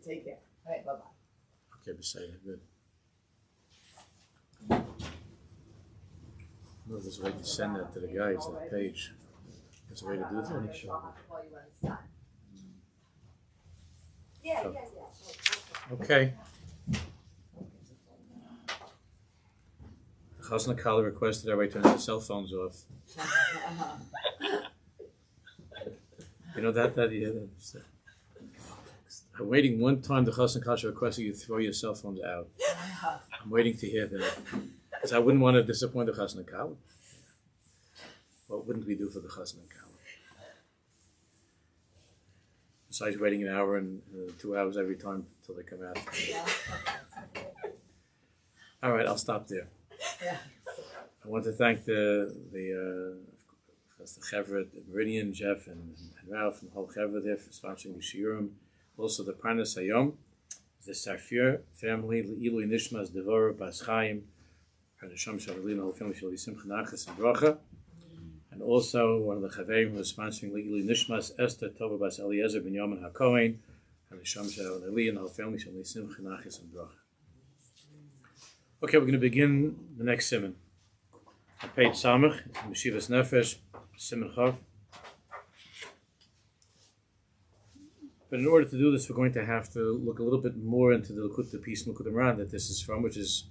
Take care. All right, bye-bye. Okay, Besayah, good. No, there's a way to send that to the guys, that page. There's a way to do that. I'll have to call you when it's done. Yeah. Okay. Chasna Kala requested everybody turn their cell phones off. You know that yeah. I'm waiting one time the Chasna Kala requested you throw your cell phones out. I'm waiting to hear that. Because I wouldn't want to disappoint the Chasna Kala. What wouldn't we do for the Chasna Kala? Besides waiting an hour and 2 hours every time till they come out. All right, I'll stop there. I want to thank the Chevra, Meridian, Jeff, and Ralph, and the whole Chevra there for sponsoring the Shiurim. Also the Parnas Hayom, the Sarfir family, Le'ilui Nishmas Devorah Bas Chaim, and the Sham Shavalin, the whole family shall be Simcha Nachas and Bracha. And also one of the Chaverim who was sponsoring Le'ilui Nishmas Esther Tova Bas Eliezer Ben Yamin HaKohen, and the Sham Shavalin, and the whole family shall be Simcha Nachas and Bracha. Okay, we're going to begin the next simon. On page Samach, Meshivas Nefesh, Simon Chav. But in order to do this, we're going to have to look a little bit more into the piece Likutei Moharan that this is from, which is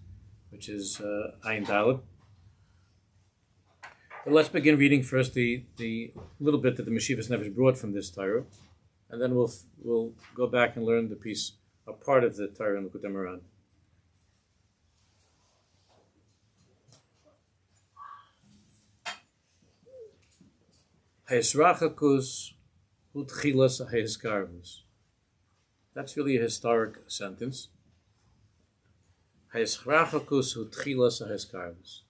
Ayin Dalet. But let's begin reading first the little bit that the Meshivas Nefesh brought from this Torah, and then we'll go back and learn the piece, a part of the Torah in Likutei Moharan. Hayesrachakus utchilas hayeskarvus. That's really a historic sentence. Hayesrachakus utchilas hayeskarvus.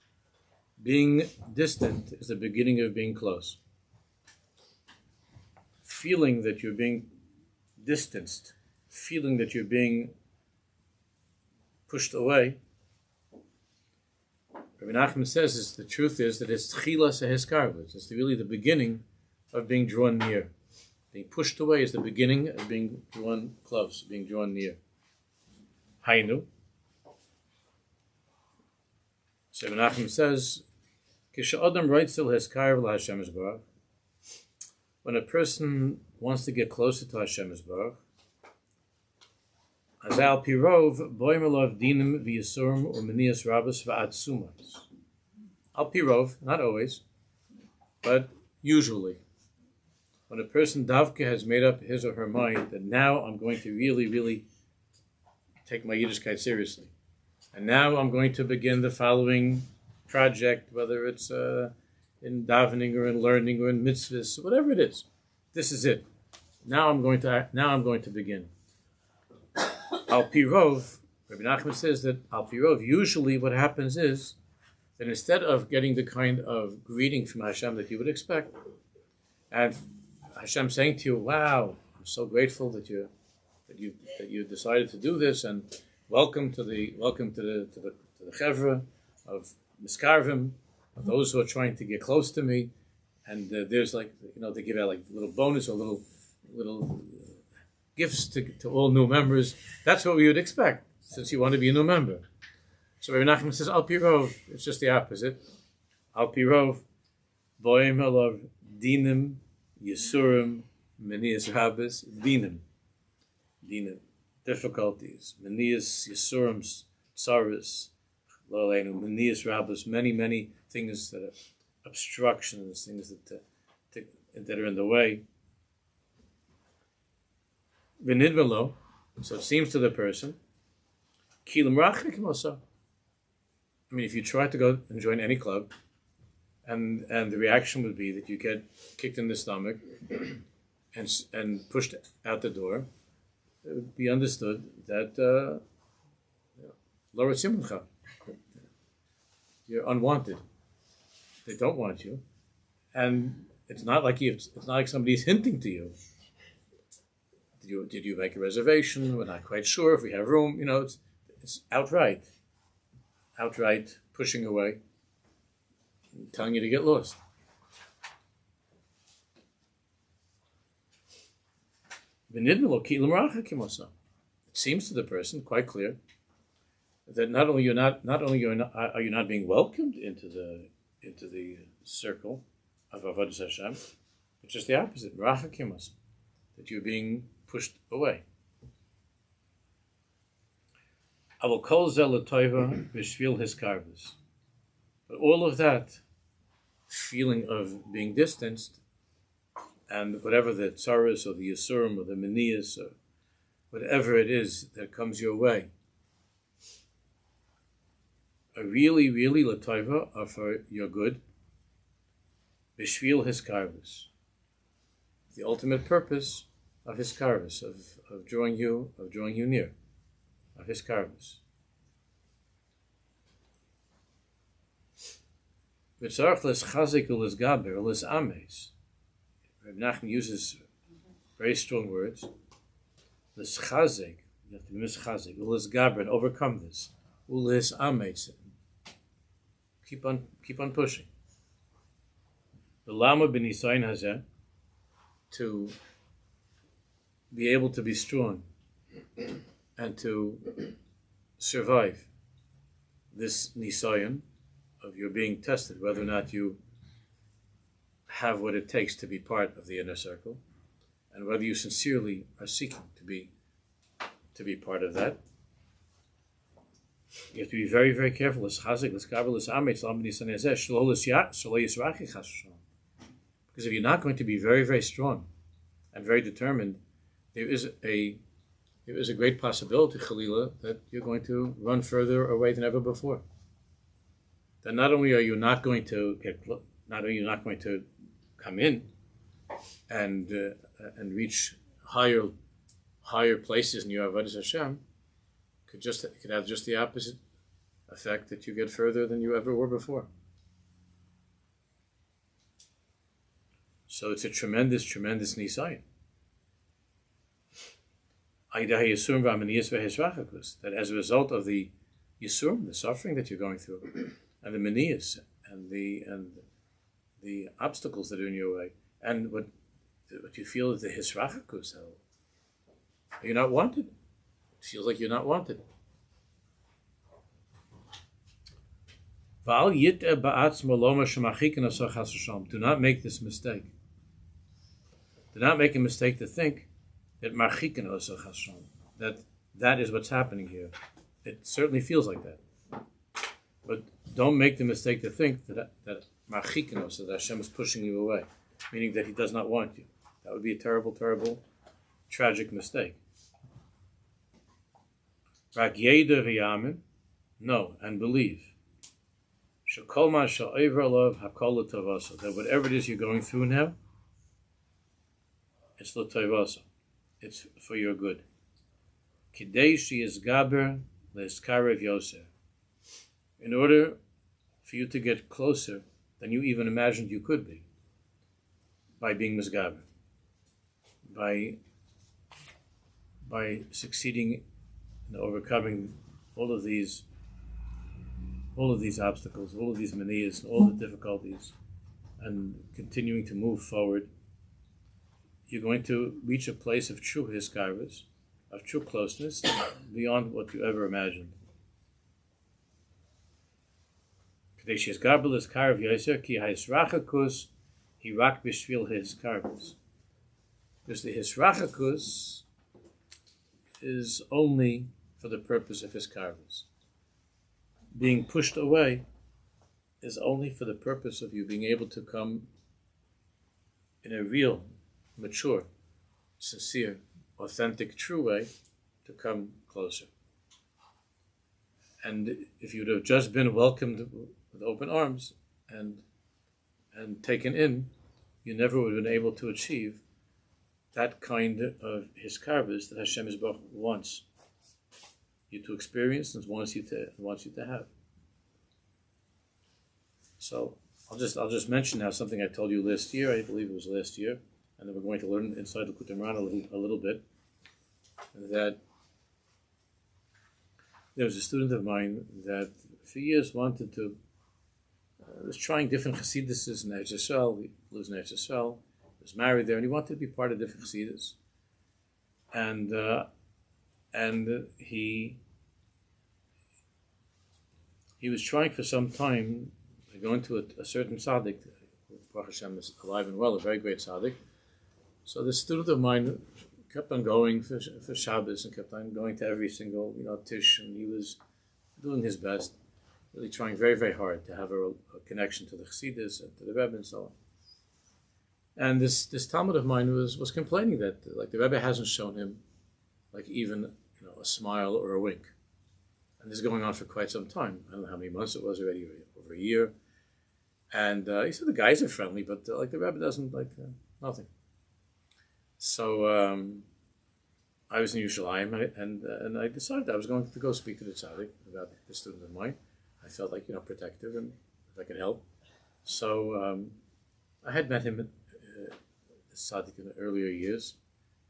Being distant is the beginning of being close. Feeling that you're being distanced, feeling that you're being pushed away. Rabbi Nachman says the truth is that it's tchilas hayeskarvus. It's really the beginning of being drawn near. Being pushed away is the beginning of being drawn close, being drawn near. Hainu. So Rabbi Nachman says, when a person wants to get closer to Hashem Yisbarach, Azal Pirov, Boimelov Dinim V'Yisurim U'Menias Rabbos V'Atzumas. Al Pirov, not always, but usually. When a person davka has made up his or her mind that now I'm going to really, really take my Yiddishkeit seriously. And now I'm going to begin the following project, whether it's in davening or in learning or in mitzvahs, whatever it is. This is it. Now I'm going to begin. Al Pirov, Rabbi Nachman says that Al Pirov, usually what happens is that instead of getting the kind of greeting from Hashem that you would expect, and Hashem saying to you, "Wow, I'm so grateful that you decided to do this, and welcome to the chevra of miskarvim, of those who are trying to get close to me." And there's they give out like little bonus or little gifts to all new members. That's what we would expect since you want to be a new member. So Rabbi Nachman says, "Al Pirov," it's just the opposite. Al Pirov, boim alav dinim. Yisurim, Menias Rabbos, Dinim, difficulties, Menias Yisurim, Tsaris, Menias Rabbos, many things that are obstructions, things that are in the way. V'nidmelo, so it seems to the person, Kilim Rachik Mosa. I mean, if you try to go and join any club, and the reaction would be that you get kicked in the stomach and pushed out the door, it would be understood that Laura Simcha, you're unwanted. They don't want you, and it's not like somebody's hinting to you. Did you make a reservation? We're not quite sure if we have room. It's outright pushing away. Telling you to get lost. seems to the person quite clear that not only are you not being welcomed into the circle of Avodas Hashem, but just the opposite, Rachakimas, that you're being pushed away. Avol kol zeh l'toiva b'shvil hiskarvus. But all of that feeling of being distanced, and whatever the tsaras or the yisurim or the manias or whatever it is that comes your way, are really, really l'toiva, are for your good. B'shvil hiskarvus. The ultimate purpose of hiskarvus, of drawing you near, of hiskarvus. V'tzarach l'schazik u'l'sgaber u'l'sames. Reb Nachman uses very strong words. L'schazik, you have to be mischazik, u'l'sgaber, and overcome this. U'l'sames. Keep on pushing. V'lama b'nisayin hazeh, to be able to be strong and to survive this nisayon of your being tested, whether or not you have what it takes to be part of the inner circle, and whether you sincerely are seeking to be part of that. You have to be very, very careful. Because if you're not going to be very, very strong and very determined, there is a great possibility, Chalila, that you're going to run further away than ever before. That not only are you not going to come in and reach higher places in your Avodas Hashem, could have just the opposite effect, that you get further than you ever were before. So it's a tremendous, tremendous nisayon. That as a result of the yisurim, the suffering that you're going through, and the manias, and the obstacles that are in your way, and what you feel is the hisrachakus, you're not wanted. It feels like you're not wanted. Do not make this mistake. Do not make a mistake to think that marchikin osach Hashem, that is what's happening here. It certainly feels like that. But don't make the mistake to think that marchikin osach, that Hashem is pushing you away, meaning that He does not want you. That would be a terrible, terrible, tragic mistake. No, and believe. That whatever it is you're going through now, it's l'toivasa. It's for your good. In order for you to get closer than you even imagined you could be, by being misgaber, by succeeding in overcoming all of these obstacles, all of these manias, all the difficulties, and continuing to move forward, you're going to reach a place of true hiskarvus, of true closeness, beyond what you ever imagined. Because the hisrachakus is only for the purpose of hiskarvus. Being pushed away is only for the purpose of you being able to come in a real, mature, sincere, authentic, true way to come closer. And if you'd have just been welcomed with open arms and taken in, you never would have been able to achieve that kind of hiskarvus that Hashem Yisborach wants you to experience and wants you to have. So I'll just mention now something I told you last year. I believe it was last year, and then we're going to learn inside the Kutimran a little bit. That there was a student of mine that for years wanted to was trying different chassiduses in Eretz Yisrael. He lives in Eretz Yisrael. He was married there, and he wanted to be part of different chassidus. And and he was trying for some time to go into a certain tzaddik, Baruch Hashem is alive and well, a very great tzaddik. So this student of mine kept on going for Shabbos and kept on going to every single tish, and he was doing his best, really trying very, very hard to have a connection to the Chassidus and to the Rebbe and so on. And this Talmud of mine was complaining that like the Rebbe hasn't shown him like even a smile or a wink, and this is going on for quite some time. I don't know how many months it was already, over a year. And he said the guys are friendly, but like the Rebbe doesn't nothing. So I was in Yerushalayim, and I decided I was going to go speak to the tzaddik about the student of mine. I felt like protective, and if I could help. So I had met him at the tzaddik in the earlier years,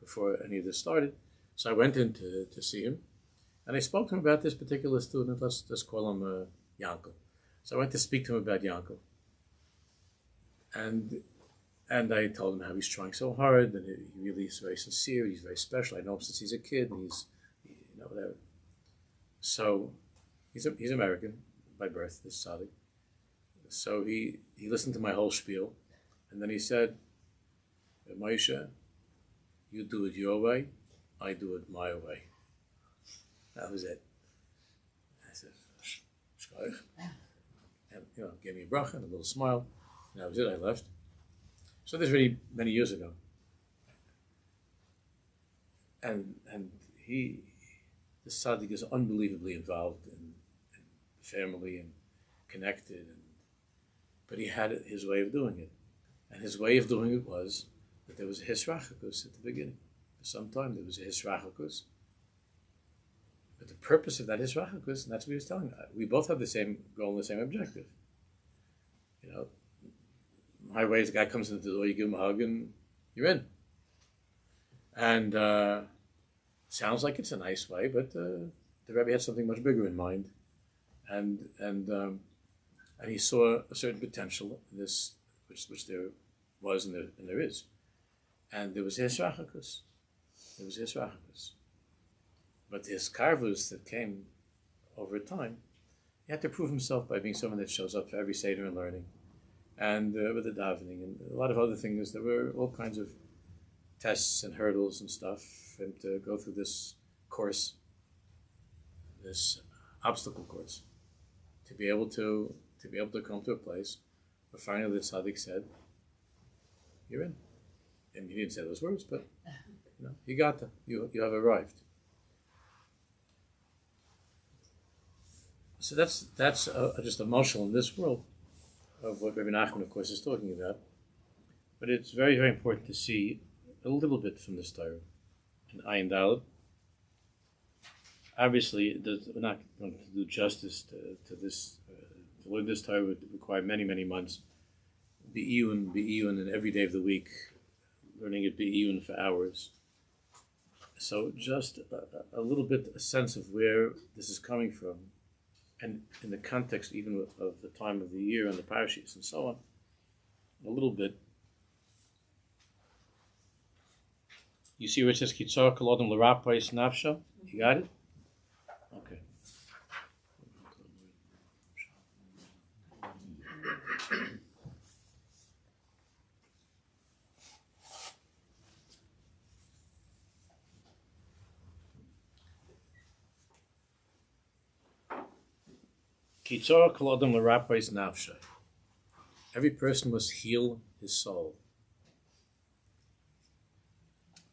before any of this started. So I went in to see him, and I spoke to him about this particular student. Let's call him Yankel. So I went to speak to him about Yankel, and I told him how he's trying so hard, and he really is very sincere. He's very special. I know him since he's a kid, and he's whatever. So he's American by birth, this tzaddik. So he listened to my whole spiel, and then he said, Moshe, you do it your way, I do it my way. That was it. I said, Shkoich. And gave me a bracha and a little smile, and that was it. I left. So this was really many years ago. And the tzaddik is unbelievably involved in family and connected, but he had his way of doing it. And his way of doing it was that there was a hisrachakus at the beginning. For some time there was a hisrachakus. But the purpose of that hisrachakus, and that's what he was telling me, we both have the same goal and the same objective. My way is the guy comes into the door, you give him a hug, and you're in. And sounds like it's a nice way, but the Rebbe had something much bigger in mind. And he saw a certain potential in this, which there was and there is. And there was hisrachakus. But the hiskarvus that came over time, he had to prove himself by being someone that shows up for every seder and learning, and with the davening and a lot of other things. There were all kinds of tests and hurdles and stuff for him to go through this course, this obstacle course, to be able to come to a place where finally the tzaddik said, "You're in." And he didn't say those words, but you got them. You have arrived. So that's just a marshal in this world of what Rabbi Nachman, of course, is talking about. But it's very, very important to see a little bit from this Torah in Ayin Dalet. Obviously, we're not going to do justice to this. To learn this Torah would require many, many months. Be'iyun, and every day of the week, learning it be'iyun for hours. So just a little bit, a sense of where this is coming from, and in the context even of the time of the year and the parashas and so on, a little bit. You see where it says Kitzor Kol Adam L'Rapais Nafsho? You got it? Okay. Kitzor Kol Adam L'Rapais Nafsho. Every person must heal his soul.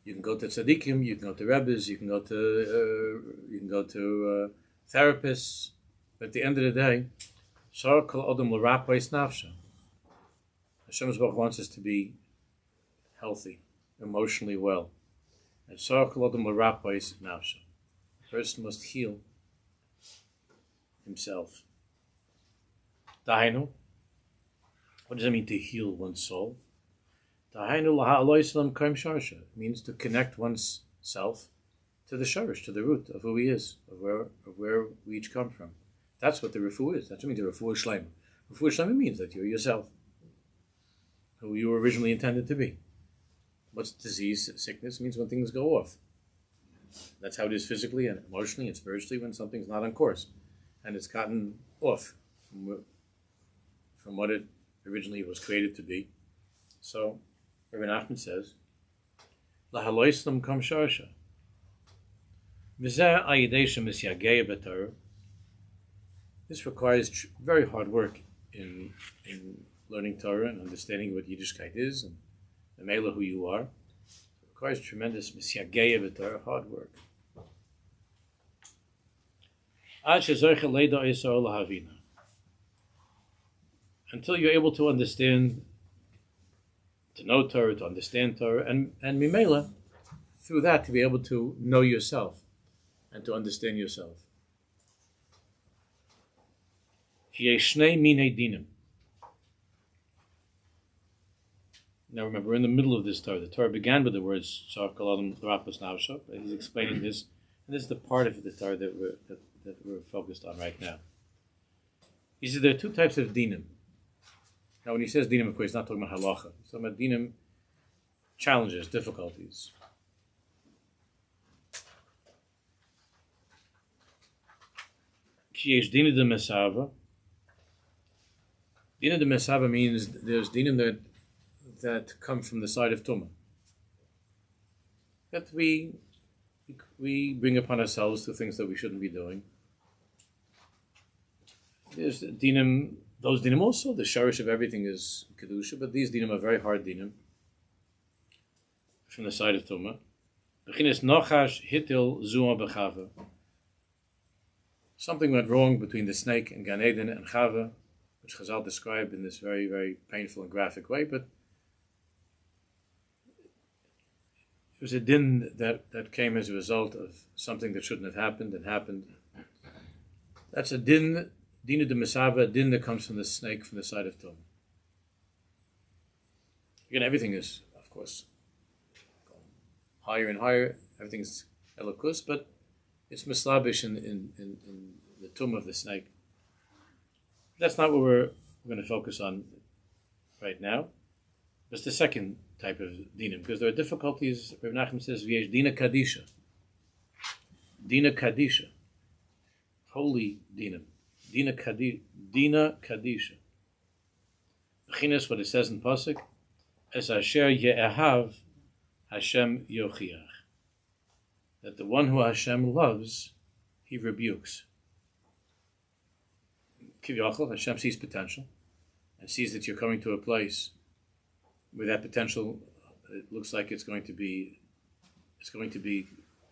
You can go to tzaddikim, you can go to rebbes, you can go to therapists, but at the end of the day, Kitzor Kol Adam L'Rapais Nafsho. Hashem wants us to be healthy, emotionally well. And Kitzor Kol Adam L'Rapais Nafsho. The person must heal himself. Dahainu. What does it mean to heal one's soul? Dahainu laha'aloi salam kaim sharsha. It means to connect one's self to the sharish, to the root of who he is, of where we each come from. That's what the refuah is. That's what it means, the refuah shleima. Refuah shleima means that you're yourself, who you were originally intended to be. What's disease, sickness? It means when things go off. That's how it is physically and emotionally and spiritually when something's not on course, and it's gotten off from what it originally was created to be. So, Rabbi Nachman says, "Lahaloislam kam sharsha." This requires very hard work in learning Torah and understanding what Yiddishkeit is and the Mela who you are. It requires tremendous misyageya b'Torah, hard work. Until you're able to understand, to know Torah, to understand Torah, and Mimela, through that to be able to know yourself and to understand yourself. Now remember, we're in the middle of this Torah. The Torah began with the words he's explaining this, and this is the part of the Torah that we're focused on right now. He says there are two types of dinim. Now when he says dinim, of course, he's not talking about halacha. He's talking about dinim, challenges, difficulties. Dina de Mesava. Dina de Mesava means there's dinim that come from the side of Tumah. That we bring upon ourselves through things that we shouldn't be doing. There's dinim, those dinim also, the sharish of everything is Kedusha, but these dinim are very hard dinim from the side of Tumah. Beginnes nochash hitil zuma bechava. Something went wrong between the snake and Gan Eden and Chava, which Chazal described in this very, very painful and graphic way, but it was a din that came as a result of something that shouldn't have happened and happened. That's a din, dina de Mesava, a din that comes from the snake from the side of Tum. Again, everything is, of course, higher and higher. Everything's elokus, but it's mislabish in the tomb of the snake. That's not what we're going to focus on right now. It's the second type of dinim, because there are difficulties. Rabbi Nachman says, "V'yesh dina kadisha." Dina kadisha. Holy dinim. Dina kadisha. Bechinas, what it says in Pasuk, Es asher ye'ahav Hashem yochiach. That the one who Hashem loves, he rebukes. Kiviyachol, Hashem sees potential and sees that you're coming to a place where that potential, it looks like it's going to be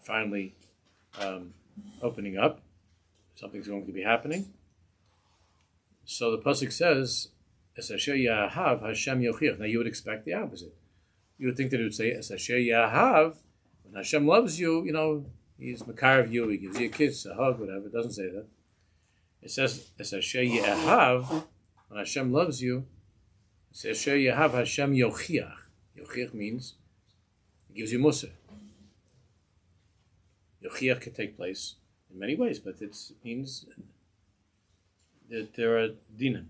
finally opening up. Something's going to be happening. So the pasuk says, "Es asher yahav Hashem yochiach." Now you would expect the opposite. You would think that it would say, "Es asher yahav." When Hashem loves you, He's makar of you. He gives you a kiss, a hug, whatever. It doesn't say that. It says, "Es asher yahav." When Hashem loves you, it says, "Asher yahav Hashem yochiach." Yochiach means He gives you musar. Yochiach can take place in many ways, but it means that there are dinim.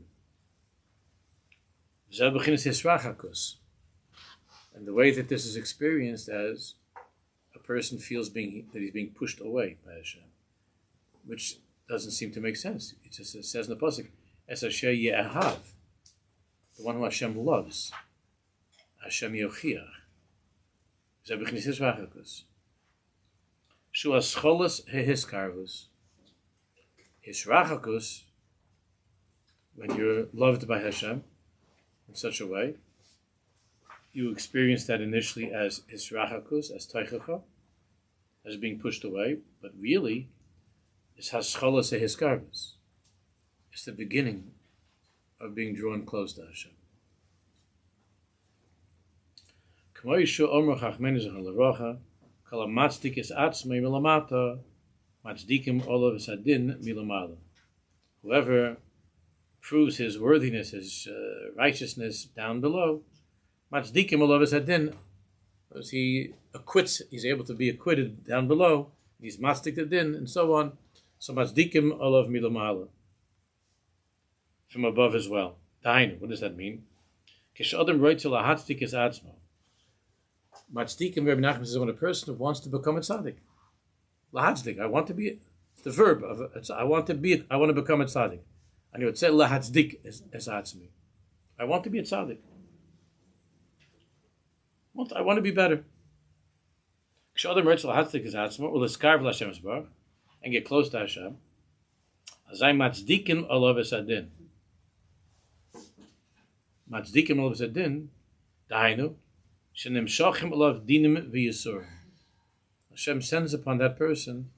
And the way that this is experienced as a person feels that he's being pushed away by Hashem, which doesn't seem to make sense. It just says in the pasuk, "Es asher ye'ahav," the one who Hashem loves, Hashem yochiach. Shu ascholas hehiskarvus. Hisrachakus, when you're loved by Hashem in such a way, you experience that initially as hisrachakus, as teichacha, as being pushed away, but really, it's hascholas hehiskarvus. It's the beginning of being drawn close to Hashem. K'moishu omer chachmenu zechon lerocha, kol hamatzdik es atzmei milamata, matzdikim olav sadin milamala. Whoever proves his worthiness, his righteousness down below, matzdikim olav sadin, as he acquits, he's able to be acquitted down below, he's matzdik the din, and so on. So matzdikim olav milamala, from above as well. Dainu, what does that mean? Kish adam roitzel ahatzdik es atzmo. Matzdikim, Rabbi Nachman says, when a person wants to become a tzaddik, Lahatzdik. I want to be the verb of I want to become a tzaddik. And you would say lahatzdik es atzmi. I want to be a tzaddik. I want to be better. Kshodem Ritz lahatzdik es atzma or leskarv l'Hashem Yisbarach and get close to Hashem. Azay matzdikim olav es adin. Matzdikim olav es adin. Dahainu shenim shochim olav dinim v'yisurim. Hashem sends upon that person,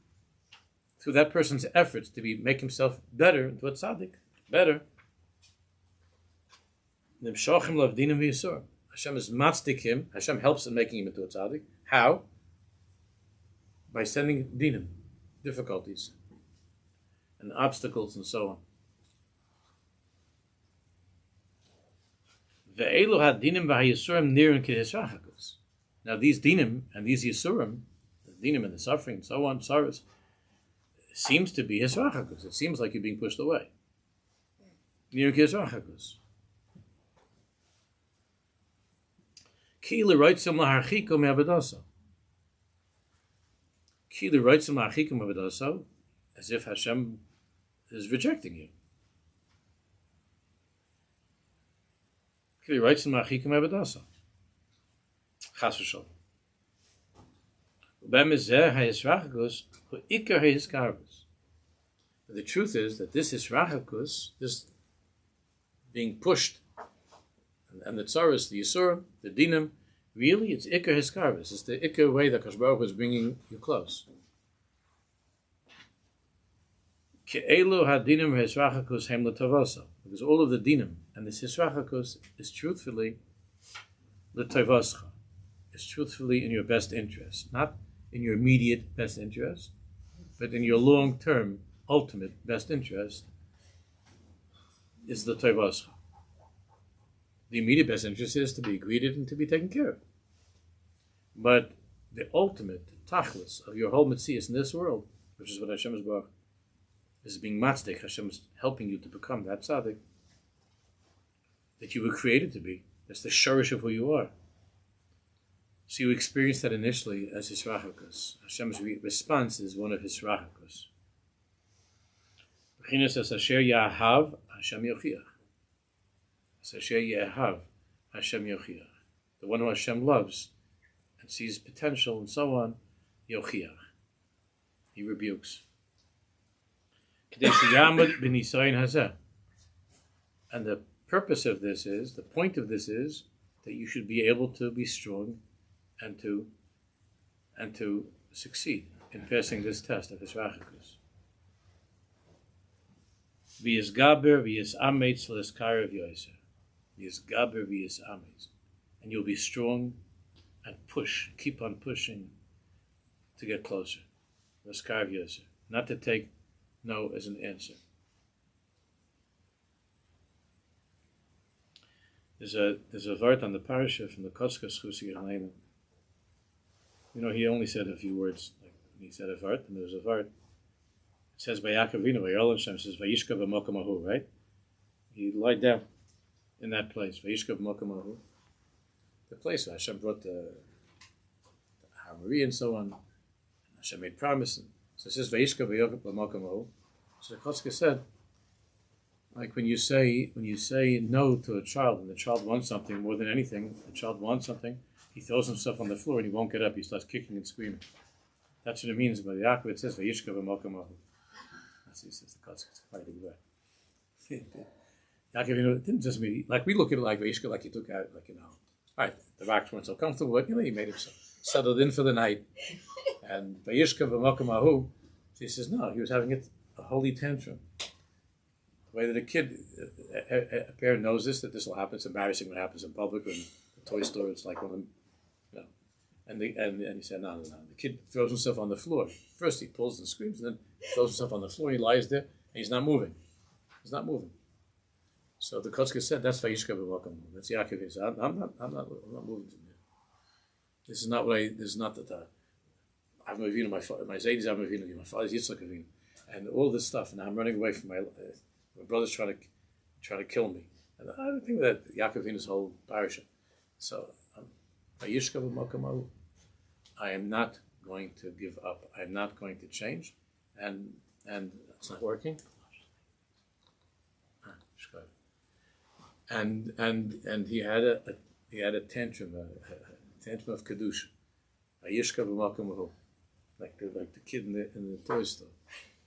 through that person's efforts, to make himself better, into a tzaddik, better. Nimshachim lav dinim v'yisur. Hashem is matzdik him. Hashem helps in making him into a tzaddik. How? By sending dinim, difficulties, and obstacles, and so on. Ve'elu hadinim v'hayisurim nirun k'hisrachakus. Now these dinim and these yisurim, the dinim and the suffering, and so on, sorrows, seems to be hisrachakus. It seems like you're being pushed away. Nirun k'hisrachakus. Ki l'roitzim laharchikum me'avodaso. Ki l'roitzim laharchikum me'avodaso, as if Hashem is rejecting you. Ki l'roitzim laharchikum me'avodaso. Chas v'sholom. The truth is that this hisrachakus, this being pushed, and the tzaras, the yisurim, the dinim, really it's ikar hiskarvis. It's the ikar way that Kadosh Baruch Hu is bringing you close. Ke'elu hadinim hisrachakus hem l'tavosa. Because all of the dinim and this hisrachakus is truthfully l'tavoscha. It's truthfully in your best interest, not in your immediate best interest, but in your long-term, ultimate best interest is the tavoscha. The immediate best interest is to be greeted and to be taken care of. But the ultimate tachlis of your whole metzias in this world, which is what Hashem is about, is being matzdik. Hashem is helping you to become that tzaddik that you were created to be. That's the shorish of who you are. So you experience that initially as hisrachakus. Hashem's response is one of hisrachakus. B'chinas says, Asher Yahav, Hashem Yochiach. Asher Yahav, Hashem Yochiach. The one who Hashem loves and sees potential and so on, Yochiach. He rebukes. Kadesh Yamad b'nisayin hazeh. And the purpose of this is, the point of this is, that you should be able to be strong and to succeed in passing this test of hisrachakus. V'yizgaber v'yizametz l'eskarav yoser. V'yizgaber v'yizametz. And you'll be strong and push, keep on pushing to get closer. L'eskarav yoser. Not to take no as an answer. There's a vart on the parasha from the Kotzkas Chusi Yechleinu. You know, he only said a few words. Like he said a vart, and there was a vart. It says by Yaakov Avinu, by Yolon Shem, says Vayishka b'mokom ahu, right? He lied down in that place. Vayishka b'mokom ahu, the place where Hashem brought the Hamari and so on. Hashem made promises. So it says Vayishka b'mokom ahu. So the Kotzka said, like when you say no to a child, and the child wants something more than anything, the child wants something, he throws himself on the floor and he won't get up. He starts kicking and screaming. That's what it means by Yaakov. It says Vayishka b'mokom ahu. That's what he says. The Kotzka. It's quite a good word. Yaakov, you know, it didn't just mean like we look at it like Vayishka, like he took out, like all right, the rocks weren't so comfortable, but he made himself settled in for the night. And Vayishka b'mokom ahu. So he says no, he was having a holy tantrum. The way that a kid, a parent knows that this will happen. It's embarrassing when it happens in public. When the toy store, it's like one of them, you know. And he said, no. The kid throws himself on the floor. First he pulls and screams, and then throws himself on the floor. He lies there, and he's not moving. He's not moving. So the Kotzka said, that's Vayishka b'mokom. That's Yaakov. He said, I'm not moving from there. This is not that I've Avinu, my Zayd is Avraham Avinu, my father's Yitzchak Avinu, and all this stuff. And I'm running away from my brother's trying to kill me. And I don't think that Yaakov Avinu's whole parasha. So, Vayishka b'mokom ahu. I am not going to give up. I'm not going to change, and it's not working. And he had a tantrum, a tantrum of kedusha. Like the kid in the toy store,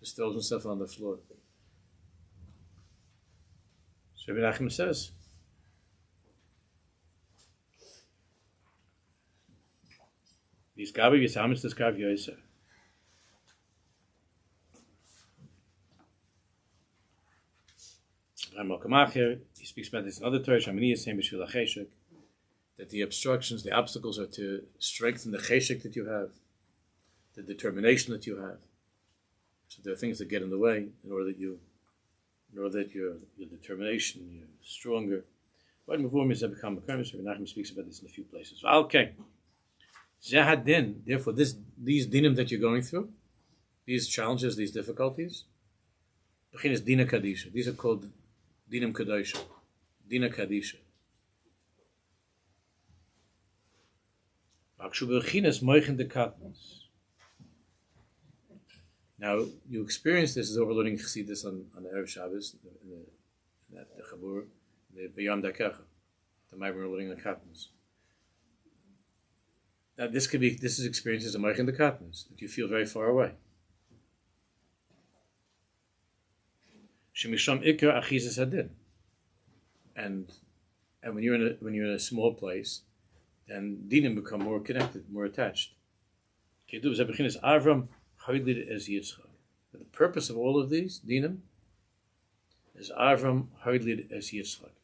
just throws himself on the floor. So Rabbi Nachman says, "These gabi v'samis this gabi yoser." He speaks about this in other Torah, that the obstructions, the obstacles are to strengthen the cheshek that you have, the determination that you have. So there are things that get in the way in order that your determination, you're stronger. But Nachman speaks about this in a few places. Okay. Therefore, these dinim that you're going through, these challenges, these difficulties, these are called dinim kadisha, dina kadisha. Now, you experience this as overloading Chassidus on the Erev Shabbos, in the Chabur, the Beyond Dakecha, the Maimon learning the Katnas. Now, this is experiences of Moichin the Katnas, that you feel very far away. Shemisham Ikar Achizas Hadin. And when you're in a small place, then dinim become more connected, more attached. Avraham hoidlid as Yitzchak. The purpose of all of these dinim is Avraham hoidlid as Yitzchak.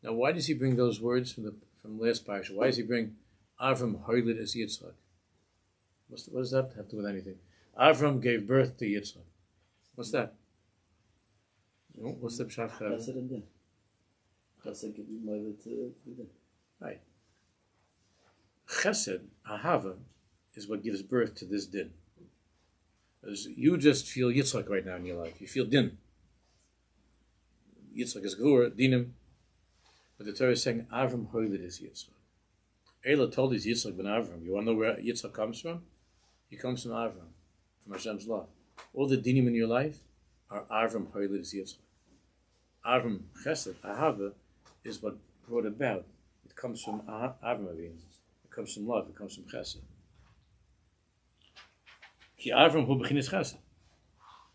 Now, why does he bring those words from last parsha? Why does he bring Avraham hoidlid as Yitzchak? What does that have to do with anything? Avraham gave birth to Yitzchak. What's that? What's the pshat? Chesed and din. Chesed give you more to din. Right. Chesed, ahava, is what gives birth to this din. As you just feel Yitzchak right now in your life. You feel din. Yitzchak is gur, dinim. But the Torah is saying, Avram hoilid is Yitzchak. Eila told us Yitzchak ben Avram. You want to know where Yitzchak comes from? He comes from Avram, from Hashem's law. All the dinim in your life are Avram hoilid is Yitzchak. Avram chesed, ahava, is what brought about. It comes from Avram Avinu. It comes from love. It comes from chesed. Ki Avram hu bechinas chesed,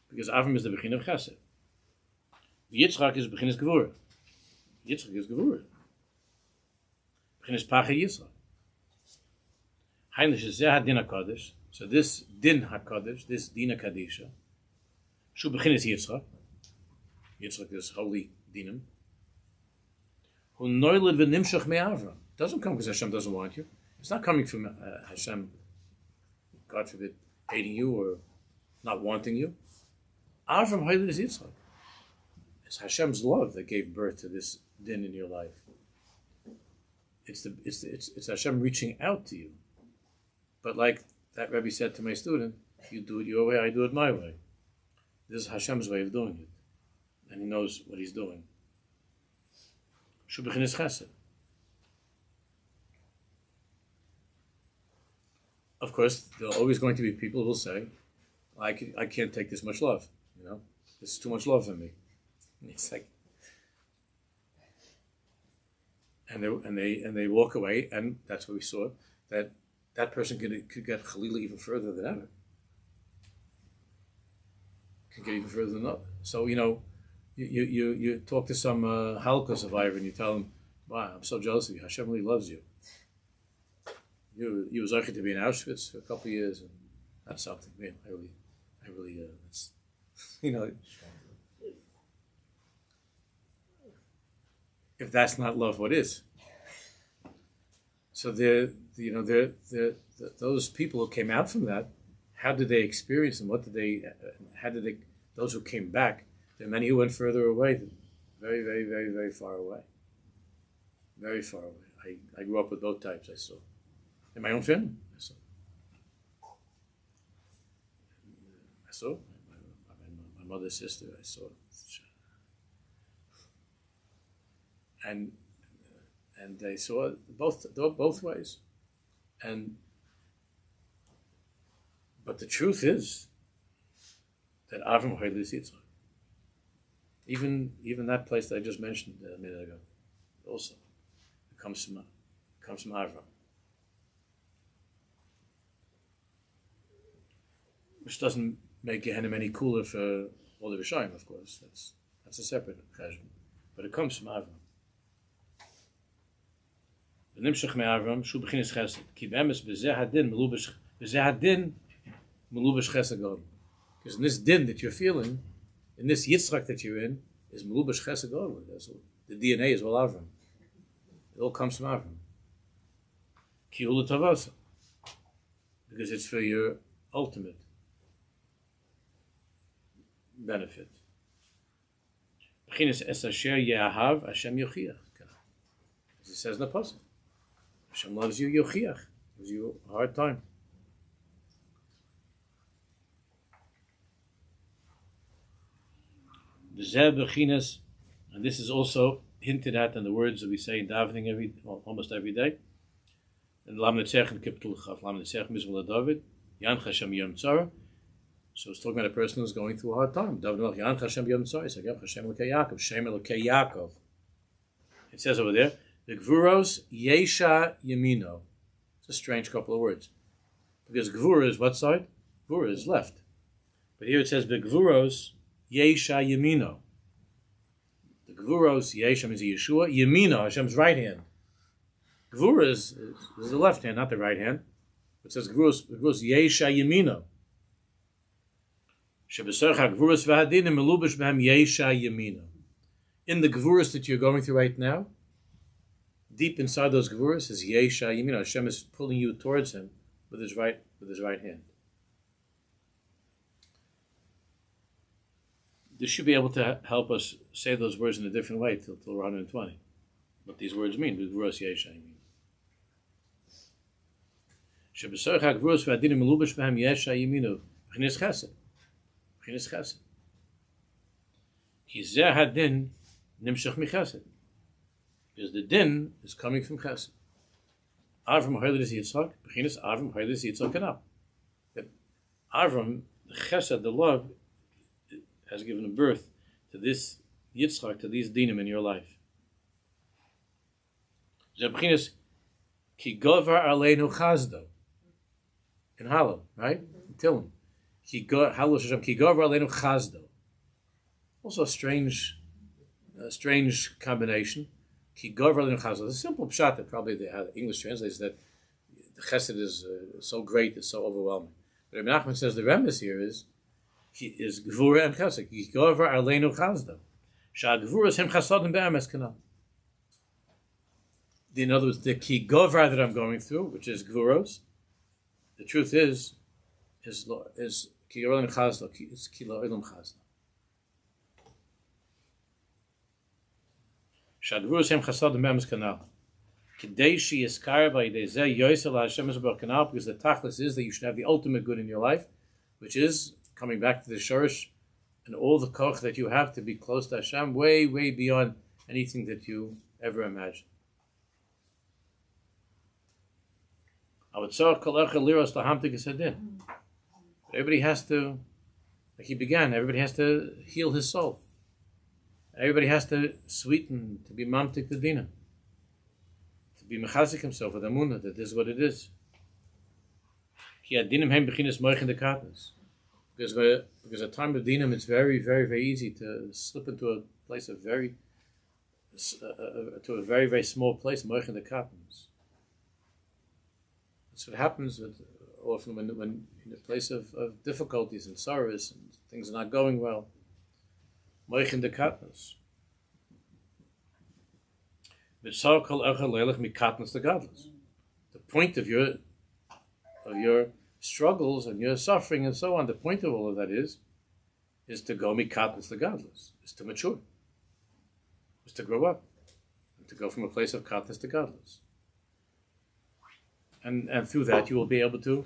because Avram is the bechin of chesed. Yitzchak is bechinas gevura. Yitzchak is gevura. Bechinas pacha Yitzchak. Heinish is zeh din hakadosh. So this din hakadosh, this din kadisha, shu bechinas Yitzchak. Yitzchak is holy dinim. Who noiled v'nimshach me'Avram. Doesn't come because Hashem doesn't want you. It's not coming from Hashem, God forbid, hating you or not wanting you. Avram hoiled is Yitzchak. It's Hashem's love that gave birth to this din in your life. It's Hashem reaching out to you. But like that Rebbe said to my student, you do it your way, I do it my way. This is Hashem's way of doing it. And he knows what he's doing. Shubichin is chesed. Of course, there are always going to be people who will say, I can't take this much love. This is too much love for me. And it's like, and they walk away, and that's what we saw, that person could get Chalila even further than ever. Could get even further than ever. So, you talk to some Malchus survivor and you tell him, wow, I'm so jealous of you. Hashem really loves you. You was lucky to be in Auschwitz for a couple of years, and that's something. Man, I really, it's, if that's not love, what is? So those people who came out from that, how did they experience and those who came back, there are many who went further away, very, very, very, very far away. Very far away. I grew up with both types, I saw. In my own family, I saw. My mother's sister, I saw. And they saw both ways. And But the truth is that Avraham heard this Yitzchak. Even that place that I just mentioned a minute ago, also, it comes from Avraham. Which doesn't make Gehenna any cooler for all the Rishayim, of course. That's a separate cheshbon. But it comes from Avraham. The Nimshach me Avraham, Shu Bechinis Chesed. Ki be'emes b'zeh hadin melubash chesed gadol. Because in this din that you're feeling, in this Yitzchak that you're in, is melubash chesed gadol. The DNA is all Avraham. It all comes from Avraham. Ki hu l'tavasa. Because it's for your ultimate benefit. Bechinis es asher ye'ahav Hashem yochiach. As it says in the pasuk, Hashem loves you, yochiach, gives you a hard time. V'zeh bechinis, and this is also hinted at in the words that we say in davening almost every day. In Lam Netzech in Kapitel Chaf, Lam Netzech Mizmor David, Yanch Hashem Yom Tzara. So it's talking about a person who's going through a hard time. David Melch Yanch Hashem Yom Tzara. So Hashem Elokei Yaakov, Shem Elokei Yaakov. It says over there, the Gvuros Yesha Yemino. It's a strange couple of words. Because Gvura is what side? Gvura is left. But here it says, Begvuros Yesha Yemino. The Gvuros Yesha means Yeshua. Yemino, Hashem's right hand. Gvura is the left hand, not the right hand. It says Gvuros Yesha Yemino. Shebesercha Gvuros v'hadinim melubash b'hem Yesha Yemino. In the Gvuros that you're going through right now, deep inside those Gvuros is Yesha Yemino. Hashem is pulling you towards Him with His right hand. This should be able to help us say those words in a different way till we're 120. What these words mean, Gvuros Yesha Yemino. Shebesercha Gvuros v'hadinim melubash b'hem Yesha Yemino. B'chinis Chesed. B'chinis Chesed. Ki zeh hadin nimshach mi Chesed. Because the din is coming from Chesed. Avraham heard this Yitzchak. B'chinis Avraham heard this Yitzchak enough. That Avraham, the Chesed, the love, has given birth to this Yitzchak, to these dinim in your life. Zeh b'chinis ki govar aleinu chazdo. In Halal, right? In Tillim. Halal Hashem ki govar aleinu chazdo. Also a strange combination. Ki govar aleinu chazdo. The simple pshat that probably they have English translates that the chesed is so great, it's so overwhelming. But Rabbi Nachman says the remes here is gvura and chesed. Ki govar aleinu chazdo. Sha gvura is hem chasadim be'emes kanal. In other words, the ki govar that I'm going through, which is gvuros, the truth is ki govar chazdo, is ki lo ilam chazdo. Shadvurus hem chasadim be'emes kanal. Kidei she iskar b'yidei zeh yoisel Hashem esbar kanal, because the tachlis is that you should have the ultimate good in your life, which is coming back to the shorish and all the koch that you have to be close to Hashem, way, way beyond anything that you ever imagined. Everybody has to, like he began, everybody has to heal his soul. Everybody has to sweeten, to be mamtik the dina, to be mechazik himself with amunah, that this is what it is. Because at time of dinam, it's very, very, very easy to slip into a place of very small place, moichin the katans. That's what happens often when in a place of difficulties and sorrows and things are not going well. Moichin the katnas. The point of your struggles and your suffering and so on, the point of all of that is to go mikatnas the godless, is to mature, is to grow up, and to go from a place of katnas to godless. And through that you will be able to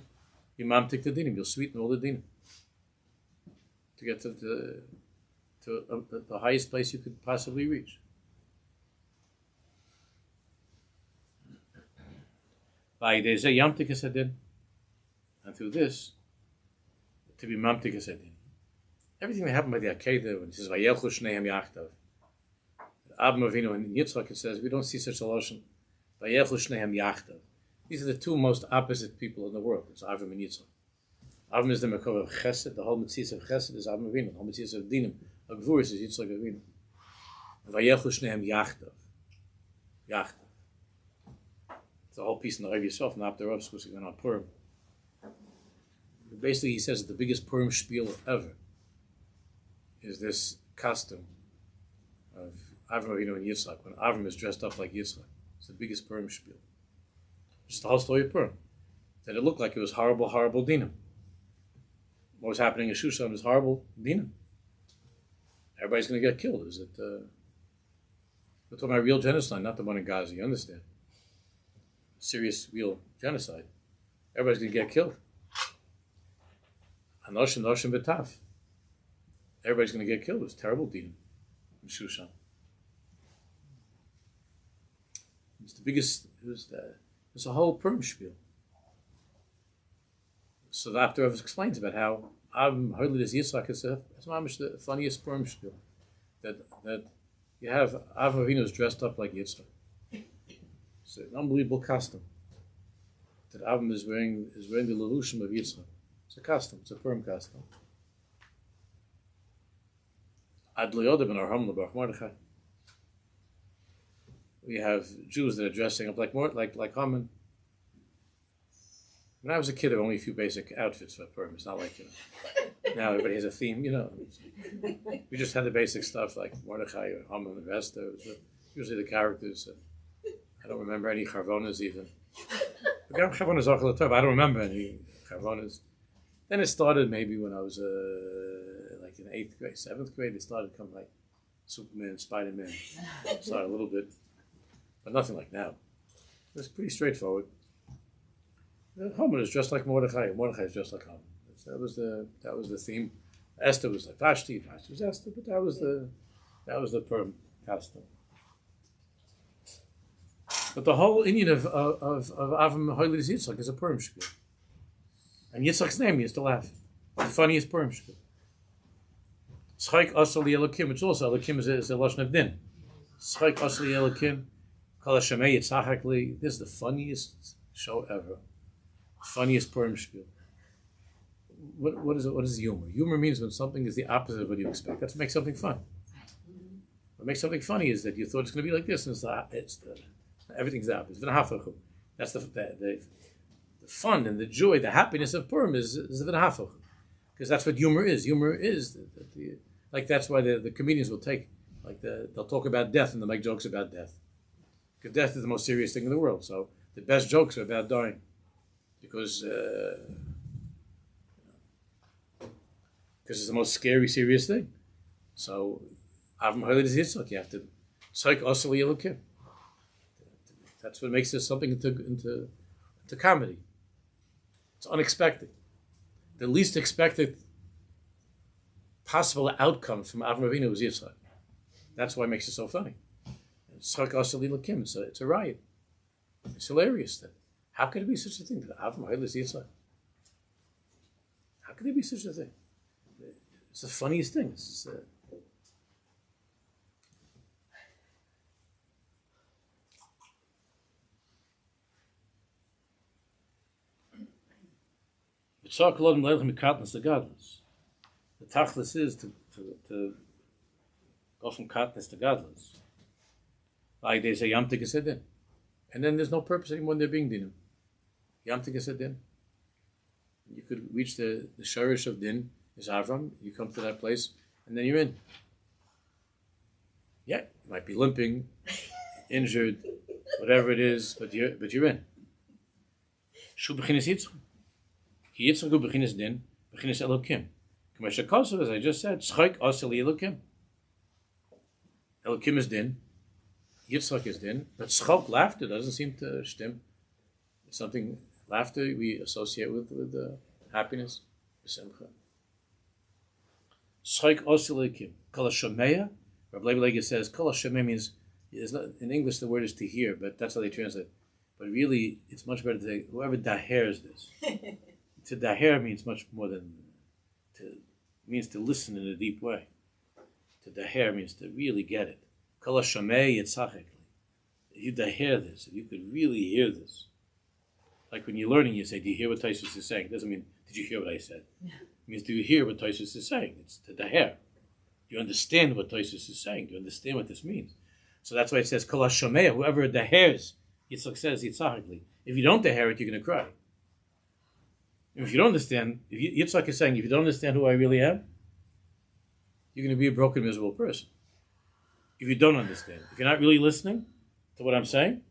be mamtik the dinim, you'll sweeten all the dinim to get to the highest place you could possibly reach. And through this, to be mamtik Chesed. Everything that happened by the Akedah, when it says Vayelchu Shnehem Yachdav, Avraham Avinu and Yitzchak, it says we don't see such a lashon. Vayelchu Shnehem Yachdav. These are the two most opposite people in the world. It's Avraham and Yitzchak. Avraham is the Mekor of Chesed. The whole Mitzvah of Chesed is Avraham Avinu. The whole Mitzvah of Dinim, of Gvuris, is Yitzchak Avinu. Vayelchu Shnehem Yachdav. Yachdav. It's a whole piece in the Rev yourself, not the Rav, because on Purim. Basically, he says that the biggest Purim spiel ever is this costume of Avraham Avinu and Yitzchak, when Avraham is dressed up like Yitzchak. It's the biggest Purim spiel. Just the whole story of Purim. That it looked like it was horrible, horrible dinim. What was happening in Shushan is horrible dinim. Everybody's going to get killed. Is it? We're talking about real genocide, not the one in Gaza. You understand? Serious, real genocide. Everybody's going to get killed. Anosh and Betaf. Everybody's going to get killed. It was terrible dinim in Shushan. It's the biggest. It's a whole Purim spiel. So the After explains about how Avraham heard this Yitzchak is the funniest Purim spiel. That you have Avraham Avinu is dressed up like Yitzchak. It's an unbelievable costume. That Avraham is wearing the lelushim of Yitzchak. It's a costume. It's a Purim costume. Ad lo yodeh ben Avraham l'barach Mordechai. We have Jews that are dressing up like Haman. When I was a kid, there were only a few basic outfits for Purim. It's not like, now everybody has a theme, We just had the basic stuff like Mordechai or Haman and Esther. It was usually the characters. I don't remember any charvonas even. I don't remember any charvonas. Then it started maybe when I was like in 8th grade, 7th grade. It started coming like Superman, Spider-Man. It started a little bit, but nothing like now. It was pretty straightforward. Haman is dressed like Mordechai. Mordechai is dressed like Haman. That was the theme. Esther was like Vashti. Vashti was Esther, but that was the Purim costume. But the whole Indian of Avraham Hoylid Yitzchak is a Purim spiel. And Yitzchak's name used to laugh. The funniest Purim spiel. Schayk Asal Elokim, which also Elokim is a lashon of din. Schayk Asal Elokim, Kol Hashamei Yitzchak Li. This is the funniest show ever. Funniest Purim spiel. What is humor? Humor means when something is the opposite of what you expect. That's what makes something fun. What makes something funny is that you thought it's going to be like this, and everything's the opposite. That's the fun and the joy, the happiness of Purim is the v'nahafuch. Because that's what humor is. Humor is that's why the comedians will take they'll talk about death and they'll make jokes about death. Because death is the most serious thing in the world. So the best jokes are about dying. Because it's the most scary, serious thing. So, Avraham Hoylid is Yitzchak. You have to tzayik asal Elokim. That's what makes this something into comedy. It's unexpected. The least expected possible outcome from Avraham Avinu was Yitzchak. That's why it makes it so funny. Tzayik asal Elokim. It's a riot. It's hilarious. How could it be such a thing? That Avraham Hoylid is Yitzchak. How could there be such a thing? It's the funniest thing. The tachlis is to go from katnas to gadlus. Like they say, Yamtik Chesed din. And then there's no purpose anymore in there being dinim. Yamtik Chesed din. You could reach the shorish of din, is Avraham. You come to that place, and then you're in. Yeah, you might be limping, injured, whatever it is, but you're in. Shu b'chinas Yitzchak. Ki Yitzchak hu b'chinas din, b'chinas Elokim. K'mesha kosav, as I just said, Schayk asal Elokim. Elokim is din. Yitzchak is din. But schok, laughter, doesn't seem to stim. It's something, laughter we associate with happiness. B'simcha. Schayk asal Elokim. Kol ha-shomeya. Rabbi Levi says, Kol ha-shomeya means, in English the word is to hear, but that's how they translate it. But really, it's much better to say, whoever dahers this. To daher means much more than, means to listen in a deep way. To daher means to really get it. Kol ha-shomei yitzchak. If you daher this, if you could really hear this. Like when you're learning, you say, do you hear what Taisus is saying? It doesn't mean, did you hear what I said? Yeah. It means, do you hear what Taisus is saying? It's to daher. Do you understand what Taisus is saying? Do you understand what this means? So that's why it says, Kol ha-shomei, whoever dahers, Yitzchak says, yitzchakli. If you don't daher it, you're going to cry. And if you don't understand, Yitzchak is saying, if you don't understand who I really am, you're going to be a broken, miserable person. If you don't understand, if you're not really listening to what I'm saying,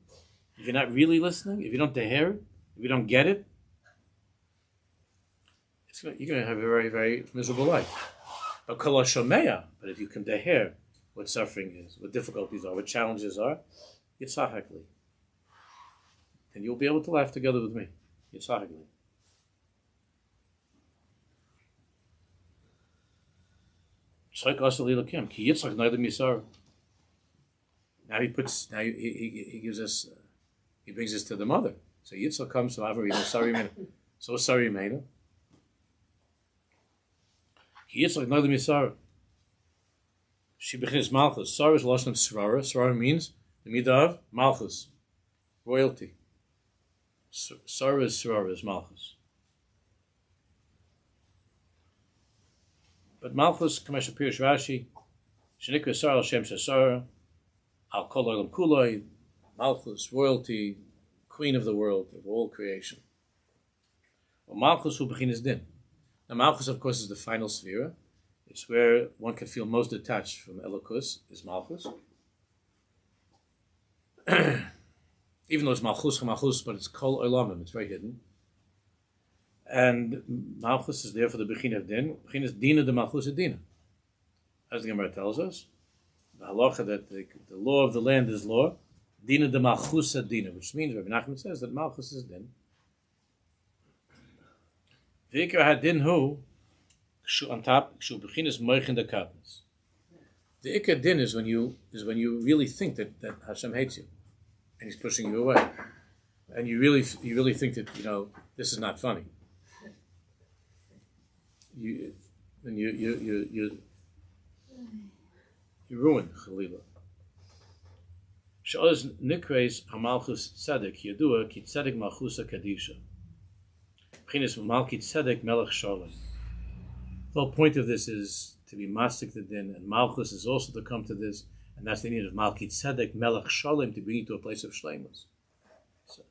if you're not really listening, if you don't daher it, if you don't get it, you're going to have a very, very miserable life. But kol ha-shomeya, but if you can daher what suffering is, what difficulties are, what challenges are, yitzchakli, then you'll be able to laugh together with me. Yitzchakli. Now he gives us, he brings us to the mother. So Yitzchak comes to Avraham, sorry man, so sorry man. Yitzchak neither misar. She begins Malchus. Sarah is lost in Sarah. Sarah means the midah of Malchus, royalty. Sarah is Malchus. But Malchus, Kamesha Pirish Rashi, Shenikra Sarah al Shem Shasara, Al Kol Olam Kuloi, Malchus, royalty, queen of the world, of all creation. Well, Malchus who begins din. Now Malchus, of course, is the final sphere. It's where one can feel most detached from Elokus, is Malchus. Even though it's Malchus, but it's Kol Olamim, it's very hidden. And Malchus is there for the Bechin of Din. Bechin is Dina de Malchus Dina. As the Gemara tells us, the halacha that the law of the land is law, Dina de Malchus Dina, which means, Rabbi Nachman says that Malchus is Din. V'ikar hadin hu, on top, Bechin is Moichin de Katnis. The Ikar Din is when you really think that Hashem hates you, and He's pushing you away, and you really think that this is not funny. You ruin Chalila. Sha'oz nikreis hamalchus tzedek yadua ki tzedek malchusa kadisha. B'chinas malki tzedek melech shalom. The whole point of this is to be mastik the din, and malchus is also to come to this, and that's the need of malki tzedek melech shalom to bring you to a place of shleimus. So,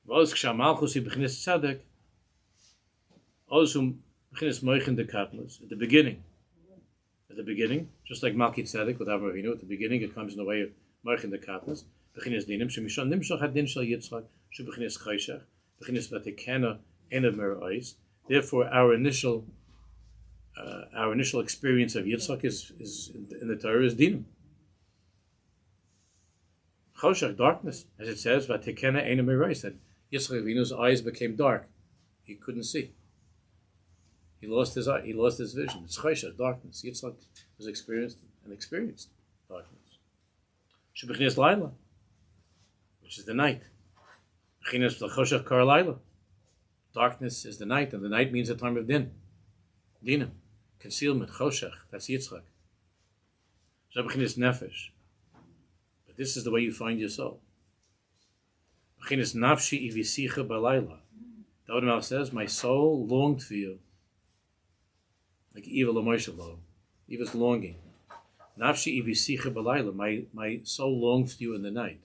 v'oz ksha malchus hi b'chinas tzedek, ozum at the beginning, just like Malki Tzedek with Avraham, at the beginning it comes in the way of Moichin de Katnas. Bechinas Dinim, Shemishon Nimshach Hadin Shal Yitzchak, Shebechinas Chayshach, Bechinas Vatikana Enav Merais. Therefore, our initial experience of Yitzchak is in the Torah is Dinim. Choshech, darkness, as it says, Vatikana Enav Merais, that Yitzchak Avinu's eyes became dark; he couldn't see. He lost his eye. He lost his vision. It's chayshah, darkness. Yitzchak was experienced darkness. Shebechinas Laila, which is the night. Bechinas l'choshech kar Laila. Darkness is the night, and the night means a time of din. Dinam, concealment, choshech. That's Yitzchak. Shebechinas Nefesh. But this is the way you find your soul. Bechinas nafshi ivisicha balayla. David Melch says, my soul longed for you. Like Eva Lamoshe, Eva's longing. Nafshi ivisicha balayla. My soul longed for you in the night.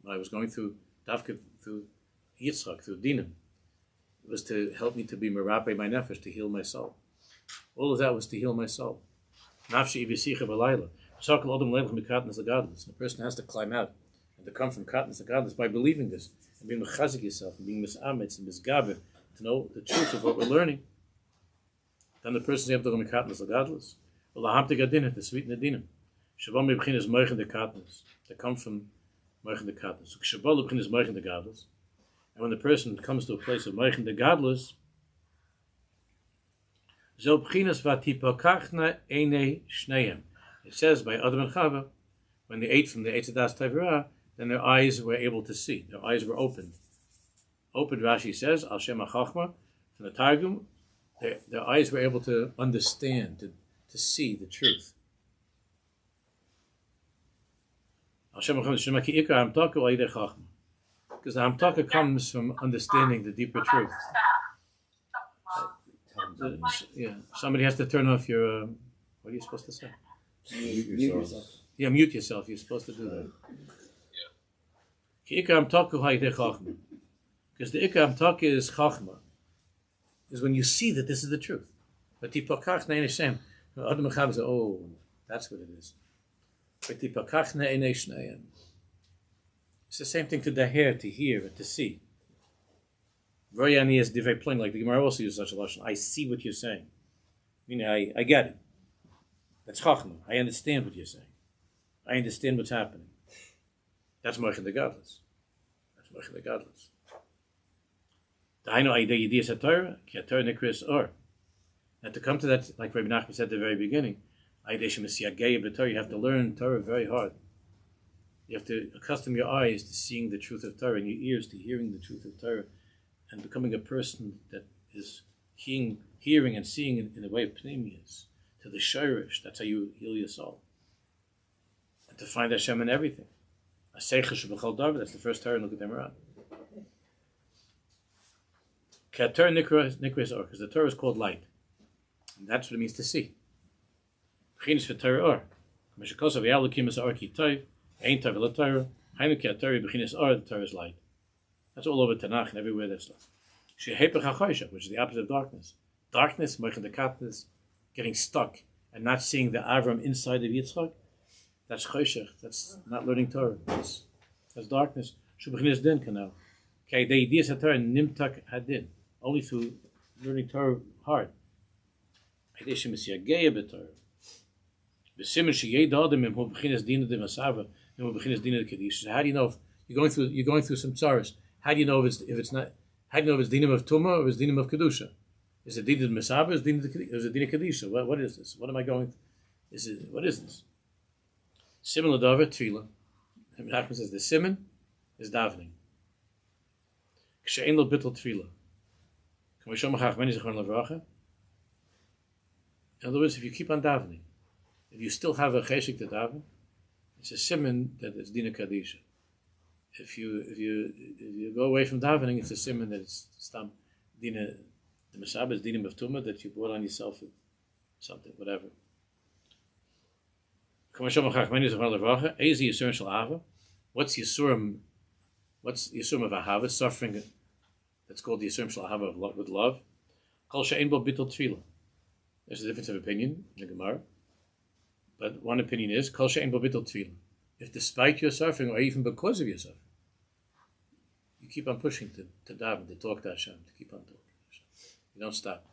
When I was going through Dafka, through Yitzchak, through Dinam, it was to help me to be merape my nefesh, to heal my soul. All of that was to heal my soul. Nafshi ivisicha balayla. The person has to climb out and to come from katnas to godless by believing this and being mechazik yourself and being misametz and misgaber to know the truth of what we're learning. Then the person is able to go katnas to godless. Well, the hamte gadinah, to sweeten the dinim. Shabbat mebchin is moichin the katnas. They come from moichin the katnas. So shabbat mebchin is moichin the godless. And when the person comes to a place of moichin the godless, zel bchinas vatipakachna eine shneim. It says by Adam and Chava, when they ate from the Eitz Hadas Taverah, then their eyes were able to see. Their eyes were opened. Opened, Rashi says, Al Shem HaChachma, from the Targum, their eyes were able to understand, to see the truth. Because the Hamtaka comes from understanding the deeper truth. Yeah, somebody has to turn off your. What are you supposed to say? Mute yourself. Yeah, mute yourself. You're supposed to do that. Because the Ikar Hamtaka is Chachma, is when you see that this is the truth. But Tipakach Ne'en Hashem, Adam Mechab says, oh, that's what it is. But Tipakach Ne'en Hashem. It's the same thing to daher, to hear, and to see. Very ani is very plain, like the Gemara also uses such a lashon. I see what you're saying. Meaning, I get it. That's chachma. I understand what you're saying. I understand what's happening. That's Moichin the Godless. That's Moichin the Godless. And to come to that, like Rabbi Nachman said at the very beginning, you have to learn Torah very hard. You have to accustom your eyes to seeing the truth of Torah and your ears to hearing the truth of Torah and becoming a person that is hearing and seeing in the way of Pneumius, to the Shirish. That's how you heal your soul. And to find Hashem in everything. That's the first Torah, look at them around. Because the Torah is called light. And that's what it means to see. The Torah is light. That's all over Tanakh and everywhere there's light. Which is the opposite of darkness. Darkness, Mechandekatnis, getting stuck and not seeing the Avraham inside of Yitzchak. That's Choshech. That's not learning Torah. That's darkness. Shubechinis din kanal. Okay, the ideas of Torah nimtak hadin. Only through learning Torah hard. So how do you know if you're going through some tsaros? How do you know if it's not? How do you know if it's dinim of tumah or it's dinim of kedusha? Is it dinim of mesava? Is it dinim of kedusha? What is this? What am I going? What is this? Similar davar tefillah. Nachman says the simon is davening. Kshein lo bittul tefillah. In other words, if you keep on davening, if you still have a cheshik to daven, it's a simon that it's dina kadisha. If you go away from davening, it's a simon that it's stam dina. The masab is dina meftuma that you brought on yourself with something, whatever. What's yisurim? What's yisurim of ahava? Suffering. That's called the yisurim shel ahava with love. Kol she'ein bo bittul tefillah. There's a difference of opinion in the Gemara, but one opinion is kol she'ein bo bittul tefillah. If despite your suffering, or even because of your suffering, you keep on pushing to daven, to talk to Hashem, to keep on talking to Hashem. You don't stop.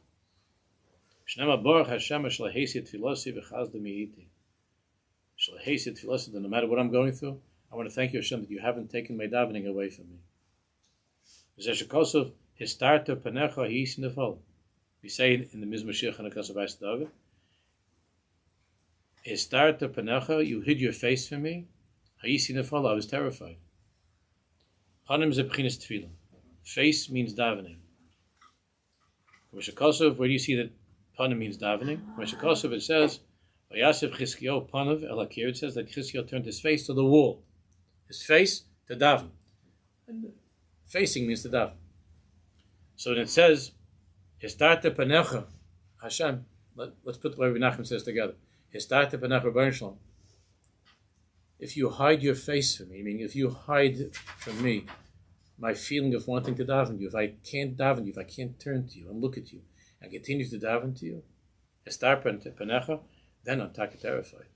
Shnema baruch Hashem shel hesit tefilasi v'chazda mi'iti. Shel hesit tefilasi, no matter what I'm going through, I want to thank you, Hashem, that you haven't taken my davening away from me. Zeshakosov histarta panecha his nefal. We say it in the Mizmor Shir Chanukah Savas David. Histarta panecha, you hid your face from me. Ha'isi nefal, I was terrified. Panim zebchinas tefillah. Face means davening. Meshakosov, where do you see that panim means davening? Meshakosov, it says, Vayasef Chizkiyo panav elakir. It says that Chizkiyo turned his face to the wall. His face to daven. And facing means to daven. So when it says, Histarta panecha, Hashem, let's put what Rabbi Nachman says together. Histarta panecha b'nei. If you hide your face from me, meaning if you hide from me my feeling of wanting to daven you, if I can't daven you, if I can't turn to you and look at you and continue to daven to you, Histarta panecha, then I'm terrified.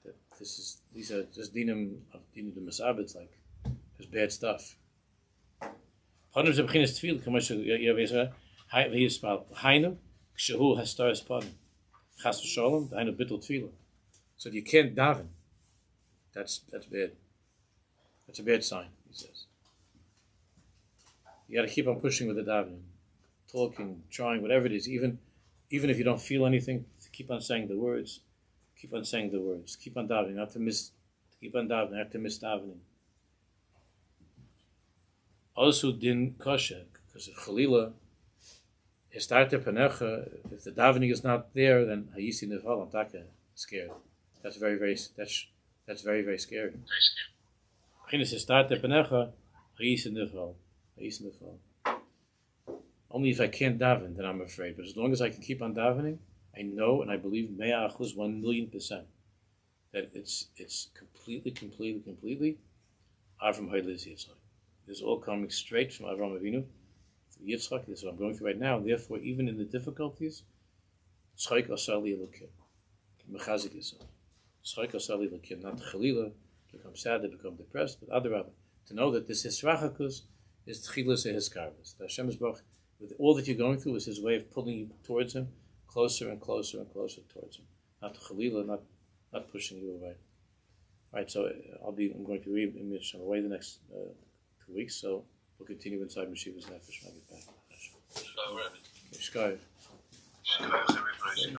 That these are just dinim of dinim the masab. It's like there's bad stuff. Panim zebchinas tefillah k'moshe Yavizra v'yispal hainu kshehu hastaras panim chas v'sholem hainu bittul tefillah. So if you can't daven, that's bad. That's a bad sign. He says you got to keep on pushing with the davening, talking, trying, whatever it is. Even if you don't feel anything, keep on saying the words. Keep on saying the words. Keep on davening. Not to miss. Keep on davening. Not to miss davening. Also, din kosher, because of Chalila, if the davening is not there, then hayisi nefal, I'm taka scared. That's very, very scary. Only if I can't daven, then I'm afraid. But as long as I can keep on davening, I know and I believe 1,000,000% that it's completely Avraham Hoyles Yitzchak. This is all coming straight from Avraham Avinu to Yitzchak. This is what I'm going through right now. And therefore, even in the difficulties, Tzchak asali elokim, mechazik yisrael. Tzchak asali elokim, not chalila, to become sad, to become depressed, but other. To know that this hisrachakus is tchilas ehiskarvus. That Hashem is baruch, with all that you're going through, is His way of pulling you towards Him, closer and closer and closer towards Him. Not chalila, not pushing you away. All right, so I'm going to read Image away the next 2 weeks, so we'll continue inside Meshivas Nefesh. I'll get back.